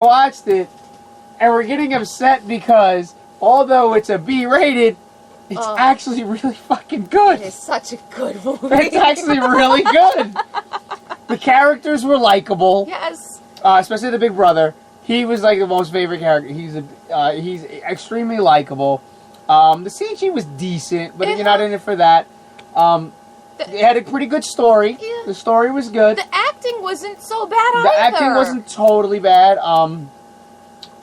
watched it, and we're getting upset because although it's a B-rated, it's actually really fucking good. It is such a good movie. It's actually really good. The characters were likable. Yes. Especially the big brother. He was like the most favorite character. He's extremely likable. The CG was decent, but you're not in it for that. It had a pretty good story. Yeah. The story was good. The acting wasn't so bad either. The acting wasn't totally bad.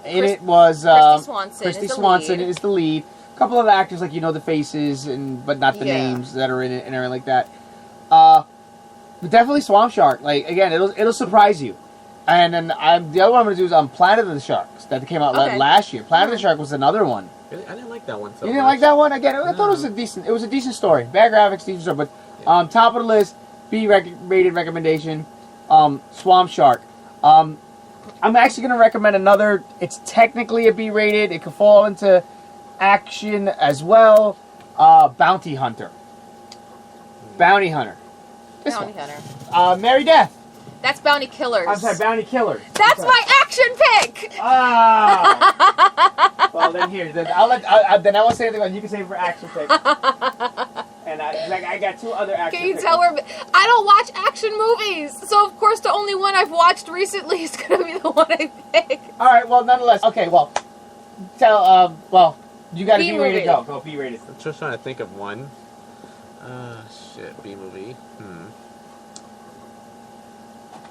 It was Christy Swanson is the lead. A couple of actors, like the faces, but not the names that are in it and everything like that. But definitely Swamp Shark. Like again, it'll surprise you. And then the other one I'm gonna do is Planet of the Sharks that came out last year. Planet of the Shark was another one. Really? I didn't like that one. So you didn't like that one? Again, I thought it was a decent story. Bad graphics, decent story. But top of the list, B-rated recommendation, Swamp Shark. I'm actually gonna recommend another. It's technically a B-rated. It could fall into action as well. Bounty Hunter. Bounty Hunter. Bounty Hunter. Mary Death. That's Bounty Killers. I'm sorry, Bounty Killers. That's my action pick! Ah! Well, then here. Then I won't say anything. You can say it for action pick. And I got two other action Can you picks. tell I don't watch action movies, so of course the only one I've watched recently is going to be the one I pick. Alright, well, nonetheless. Okay, well, you got to be ready to go. Go, be ready. I'm just trying to think of one. Shit, B movie.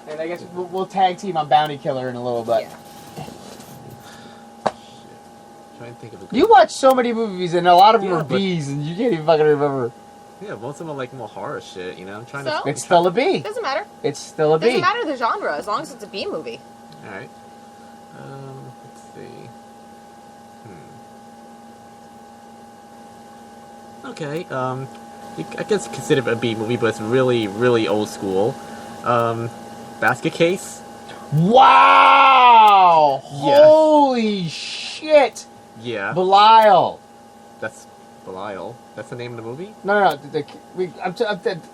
And I guess we'll tag team on Bounty Killer in a little bit. Yeah. Trying to think of a good You watch so many movies, and a lot of them are but- B's, and you can't even fucking remember. Yeah, most of them are like more horror shit, you know? I'm trying So? to... It's still a B. Doesn't matter. It's still a B. Doesn't matter the genre as long as it's a B movie. Alright. Let's see. Okay, I guess consider it a B movie, but it's really, really old school. Basket Case? Wow! Yeah. Holy shit! Yeah. Belial. That's Belial. That's the name of the movie? No.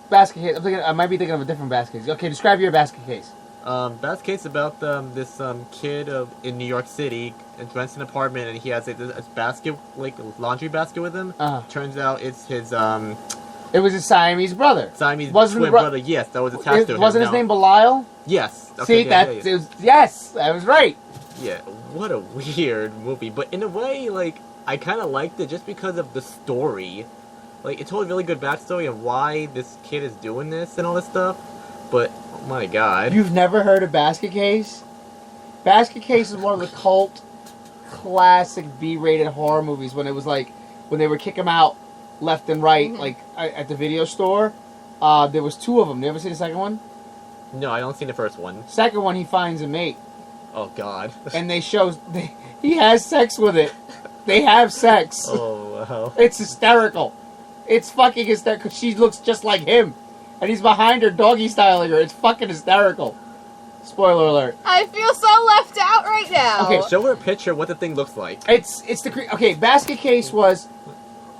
Basket Case. I might be thinking of a different Basket Case. Okay, describe your Basket Case. Basket Case about this kid in New York City rents an apartment and he has a basket, like a laundry basket with him. Turns out it's his It was his Siamese brother. Siamese twin brother. Yes, that was attached to him. Wasn't his name Belial? Yes. Okay, See, yes, I was right. Yeah, what a weird movie. But in a way, like, I kind of liked it just because of the story. Like, it told a really good backstory of why this kid is doing this and all this stuff. But, oh my god. You've never heard of Basket Case? Basket Case is one of the cult, classic B-rated horror movies when it was like, when they would kick him out left and right, like, at the video store. There was two of them. You ever see the second one? No, I don't see the first one. Second one, he finds a mate. Oh god. And he has sex with it. They have sex. Oh, wow. It's hysterical. It's fucking hysterical. She looks just like him. And he's behind her, doggy styling her. It's fucking hysterical. Spoiler alert. I feel so left out right now. Okay, Show her a picture of what the thing looks like. Okay, Basket Case was,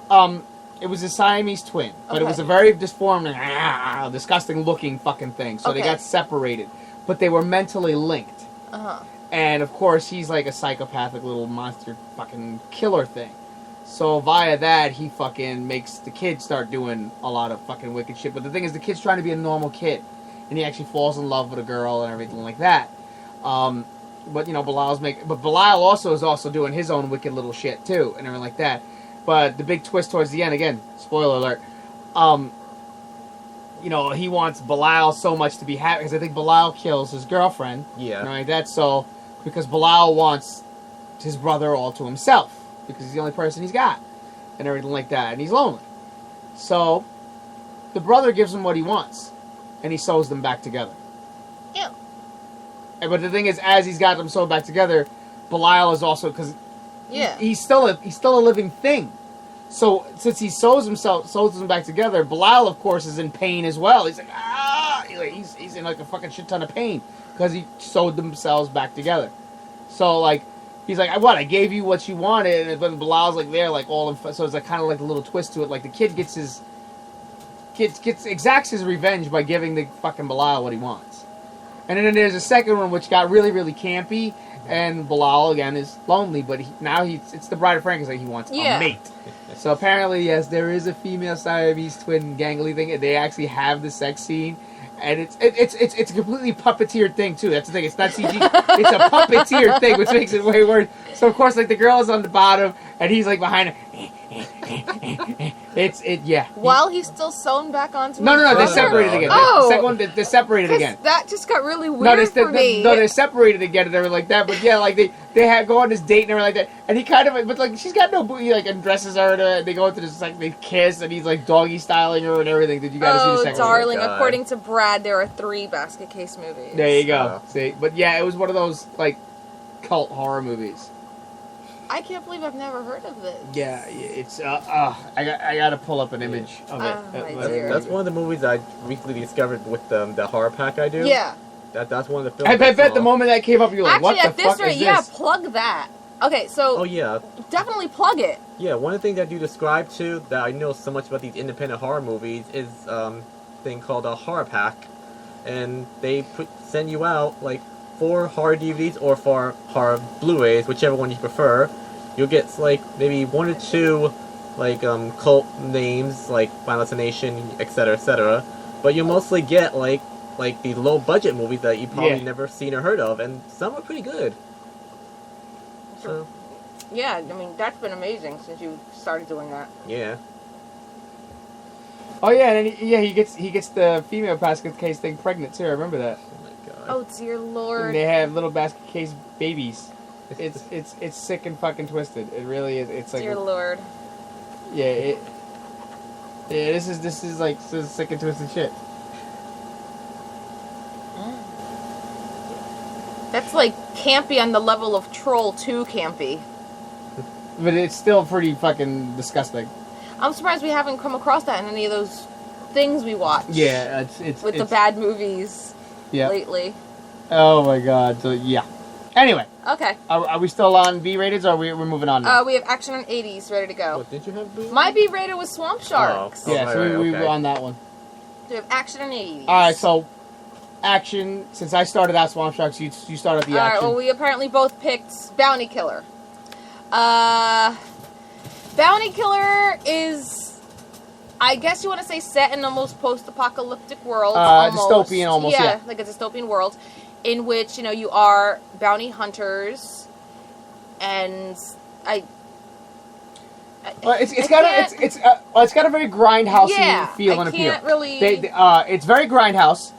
it was a Siamese twin. But it was a very disformed, disgusting looking fucking thing. So they got separated. But they were mentally linked. And of course, he's like a psychopathic little monster fucking killer thing. So via that, he fucking makes the kid start doing a lot of fucking wicked shit. But the thing is, the kid's trying to be a normal kid. And he actually falls in love with a girl and everything like that. But, Belial also is also doing his own wicked little shit, too. And everything like that. But the big twist towards the end, again, spoiler alert. He wants Belial so much to be happy. Because I think Belial kills his girlfriend. Yeah. And like that, so... Because Belial wants his brother all to himself. Because he's the only person he's got. And everything like that. And he's lonely. So, the brother gives him what he wants. And he sews them back together. Ew. But the thing is, as he's got them sewed back together, Belial is also... Because he's still a living thing. So, since he sews them back together, Belial, of course, is in pain as well. He's like, ah! He's in like a fucking shit ton of pain. Because he sewed themselves back together. So, like, he's like, what? I gave you what you wanted, but Belial's like there, like all. So it's like kind of like a little twist to it. Like the kid exacts his revenge by giving the fucking Belial what he wants. And then there's a second one which got really, really campy, and Bilal again is lonely, but it's the Bride of Frankenstein. He wants a mate. So apparently, yes, there is a female Siamese twin gangly thing, and they actually have the sex scene. And it's a completely puppeteered thing too. That's the thing. It's not CG. It's a puppeteered thing, which makes it way worse. So of course, like the girl is on the bottom, and he's like behind her. Yeah. While he's still sewn back onto. No, they're separated again. Oh, the second one, they're separated again. That just got really weird for me. No, they're separated again and everything like that. But yeah, like they go on this date and everything like that. And he kind of, but like she's got no booty. He like undresses her and they go into this like they kiss and he's like doggy styling her and everything. Did you guys see the second darling, one? according to Brad, there are 3 basket case movies. There you go. See, but yeah, it was one of those like cult horror movies. I can't believe I've never heard of this. Yeah, it's I gotta pull up an image of it. My dear. That's one of the movies I recently discovered with the horror pack I do. Yeah. That's one of the films. I bet the moment that came up, you were like, actually, what the fuck is this? Yeah, plug that. Okay, so. Oh yeah. Definitely plug it. Yeah, one of the things I do describe to that I know so much about these independent horror movies is thing called a horror pack, and they send you out like 4 horror DVDs or 4 horror Blu-rays, whichever one you prefer. You'll get like maybe 1 or 2 like cult names like Final Destination, etc. But you'll mostly get like the low budget movies that you probably never seen or heard of, and some are pretty good. So. Yeah, I mean that's been amazing since you started doing that. Yeah. Oh yeah, and then he gets the female basket case thing pregnant too. I remember that. Oh my god. Oh dear lord. And they have little basket case babies. It's sick and fucking twisted. It really is. It's like dear lord. Yeah. This is like sick and twisted shit. That's like campy on the level of Troll 2 campy. But it's still pretty fucking disgusting. I'm surprised we haven't come across that in any of those things we watch. Yeah, it's the bad movies lately. Oh my god. So yeah. Anyway. Okay. Are we still on B-rateds, or we're moving on now? We have Action on 80s ready to go. What, did you have B-rated? My B-rated was Swamp Sharks. Oh, yeah, so we were on that one. We have Action on 80s. Alright, so action, since I started out Swamp Sharks, you started the action. Alright, well we apparently both picked Bounty Killer. Bounty Killer is, I guess you want to say, set in almost post-apocalyptic world. Dystopian almost, yeah. Like a dystopian world in which, you are bounty hunters and it's got a very grindhousey feel and appeal. It's very grindhouse.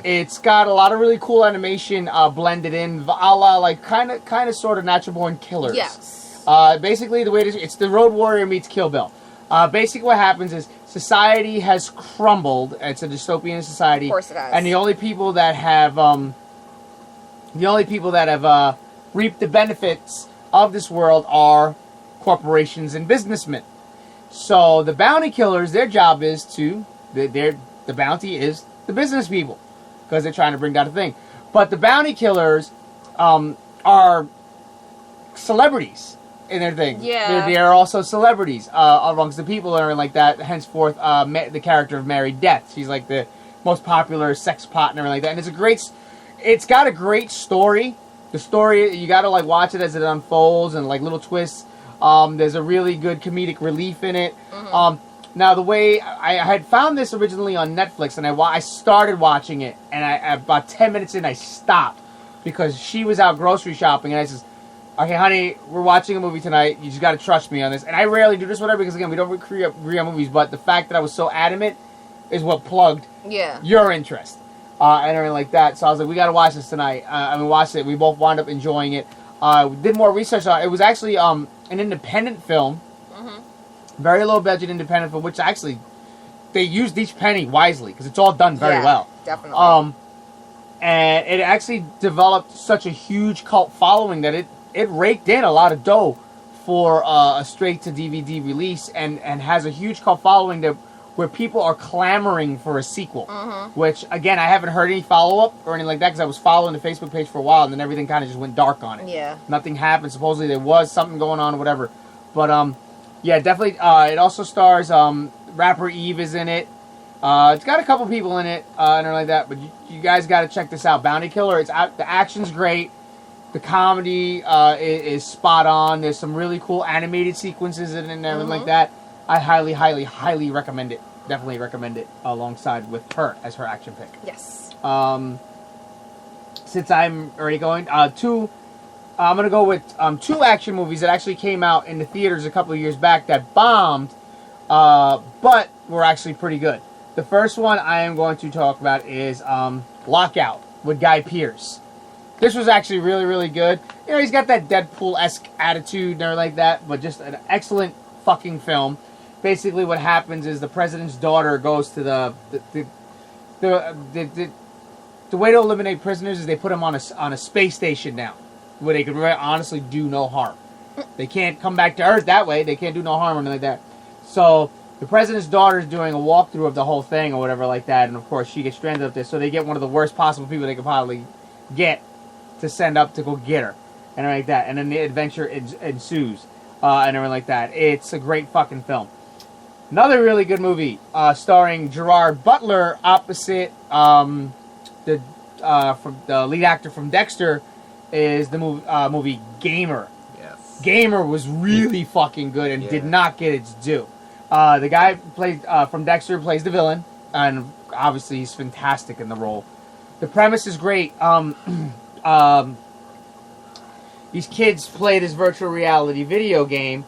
It's got a lot of really cool animation blended in, a la like kind of sort of Natural Born Killers. Yes. Basically, the way it's the Road Warrior meets Kill Bill. Basically, what happens is society has crumbled. It's a dystopian society. Of course it has. And the only people that have reaped the benefits of this world are corporations and businessmen. So the bounty killers, their job is the bounty is the business people, because they're trying to bring down a thing. But the bounty killers are celebrities in their thing. Yeah. They are also celebrities amongst the people and like that. Henceforth, the character of Mary Death. She's like the most popular sex pot and everything like that. And it's got a great story. The story, you gotta like watch it as it unfolds and like little twists. There's a really good comedic relief in it. Mm-hmm. Now, the way I had found this originally on Netflix, and I started watching it, and about 10 minutes in, I stopped because she was out grocery shopping, and I says, "Okay, honey, we're watching a movie tonight. You just got to trust me on this." And I rarely do this, whatever, because again, we don't agree on movies. But the fact that I was so adamant is what plugged your interest and everything like that. So I was like, "We got to watch this tonight." We watched it. We both wound up enjoying it. We did more research on it. It was actually an independent film. Very low budget independent film, which actually they used each penny wisely because it's all done very well. Definitely. And it actually developed such a huge cult following that it raked in a lot of dough for a straight to DVD release, and has a huge cult following where people are clamoring for a sequel. Which again, I haven't heard any follow up or anything like that because I was following the Facebook page for a while and then everything kind of just went dark on it. Yeah. Nothing happened. Supposedly there was something going on or whatever, but yeah, definitely. It also stars rapper Eve is in it. It's got a couple people in it and everything like that. But you guys got to check this out. Bounty Killer. It's out. The action's great. The comedy is spot on. There's some really cool animated sequences in it and everything like that. I highly, highly, highly recommend it. Definitely recommend it alongside with her as her action pick. Yes. Since I'm already going, I'm going to go with 2 action movies that actually came out in the theaters a couple of years back that bombed, but were actually pretty good. The first one I am going to talk about is Lockout with Guy Pearce. This was actually really, really good. You know, he's got that Deadpool-esque attitude and everything like that, but just an excellent fucking film. Basically, what happens is the president's daughter goes to the way to eliminate prisoners is they put them on a space station now, where they can honestly do no harm. They can't come back to Earth that way. They can't do no harm or anything like that. So the president's daughter is doing a walkthrough of the whole thing or whatever like that, and of course she gets stranded up there. So they get one of the worst possible people they could probably get to send up to go get her and everything like that. And then the adventure ensues and everything like that. It's a great fucking film. Another really good movie starring Gerard Butler opposite the lead actor from Dexter is the movie Gamer. Yes. Gamer was really fucking good and did not get its due. The guy from Dexter plays the villain, and obviously he's fantastic in the role. The premise is great. These kids play this virtual reality video game,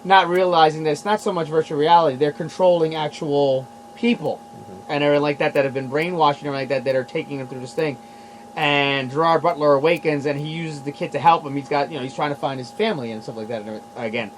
not realizing that it's not so much virtual reality. They're controlling actual people, and everything like that have been brainwashed and everything like that are taking them through this thing. And Gerard Butler awakens, and he uses the kid to help him. He's trying to find his family and stuff like that. And again,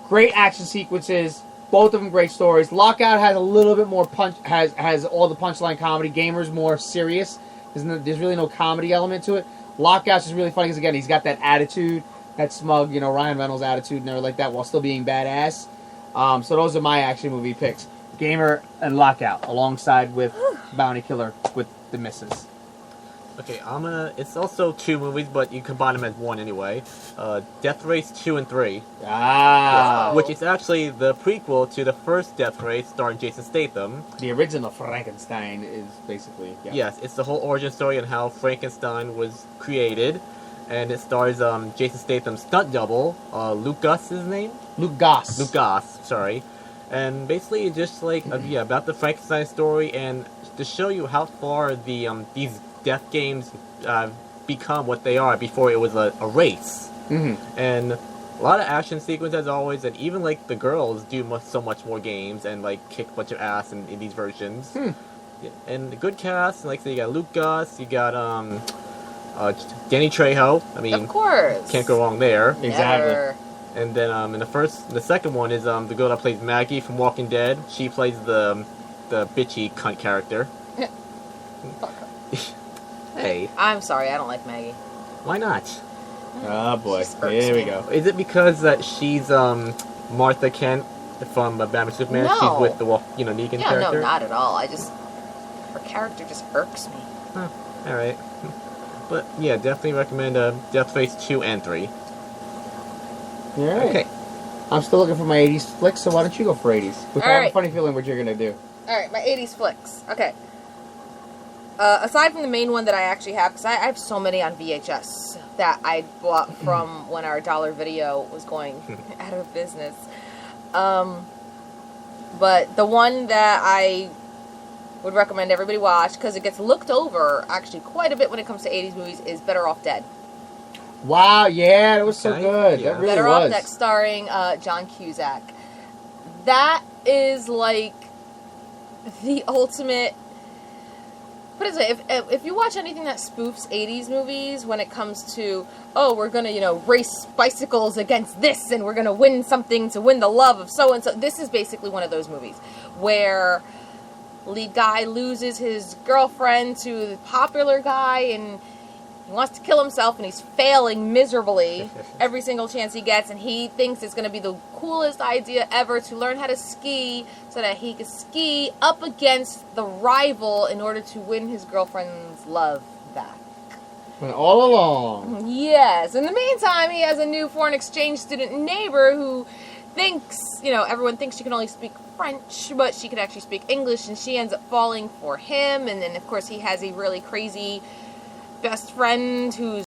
great action sequences, both of them great stories. Lockout has a little bit more punch, has all the punchline comedy. Gamer's more serious. There's really no comedy element to it. Lockout's is really funny because again, he's got that attitude, that smug, Ryan Reynolds attitude and everything like that, while still being badass. So those are my action movie picks: Gamer and Lockout, alongside with Bounty Killer with the misses. Okay, it's also 2 movies, but you combine them as one anyway. Death Race 2 and 3. Which is actually the prequel to the first Death Race starring Jason Statham. The original Frankenstein is basically... Yeah. Yes, it's the whole origin story and how Frankenstein was created. And it stars Jason Statham's stunt double, Luke Goss is his name? Luke Goss. Luke Goss, sorry. And basically it's just like, about the Frankenstein story and to show you how far these death games become what they are before it was a race. And a lot of action sequence as always, and even like the girls do so much more games and like kick a bunch of ass in these versions. And the good cast, like so you got Luke Goss, you got Danny Trejo. I mean, of course, can't go wrong there. Exactly. And then the second one is the girl that plays Maggie from Walking Dead. She plays the bitchy cunt character. Hey. I'm sorry, I don't like Maggie. Why not? Oh boy, here we go. Is it because that she's Martha Kent from Batman Superman? No. She's with the Negan character? No, not at all. Her character just irks me. Huh, alright. But yeah, definitely recommend Death Race 2 and 3. Alright. Okay. I'm still looking for my 80s flicks, so why don't you go for 80s? Which I have a funny feeling what you're going to do. Alright, my 80s flicks. Okay. Aside from the main one that I actually have, because I have so many on VHS that I bought from when our dollar video was going out of business. But the one that I would recommend everybody watch, because it gets looked over actually quite a bit when it comes to 80s movies, is Better Off Dead. Wow, yeah, it was so good. Yeah. That really Better was. Off Dead, starring John Cusack. That is like the ultimate... What is it? If you watch anything that spoofs 80s movies when it comes to, we're going to, race bicycles against this and we're going to win something to win the love of so-and-so. This is basically one of those movies where lead guy loses his girlfriend to the popular guy and he wants to kill himself and he's failing miserably every single chance he gets, and he thinks it's going to be the coolest idea ever to learn how to ski so that he can ski up against the rival in order to win his girlfriend's love back. And all along. Yes. In the meantime, he has a new foreign exchange student neighbor who thinks, everyone thinks she can only speak French, but she can actually speak English, and she ends up falling for him, and then, of course, he has a really crazy best friend who's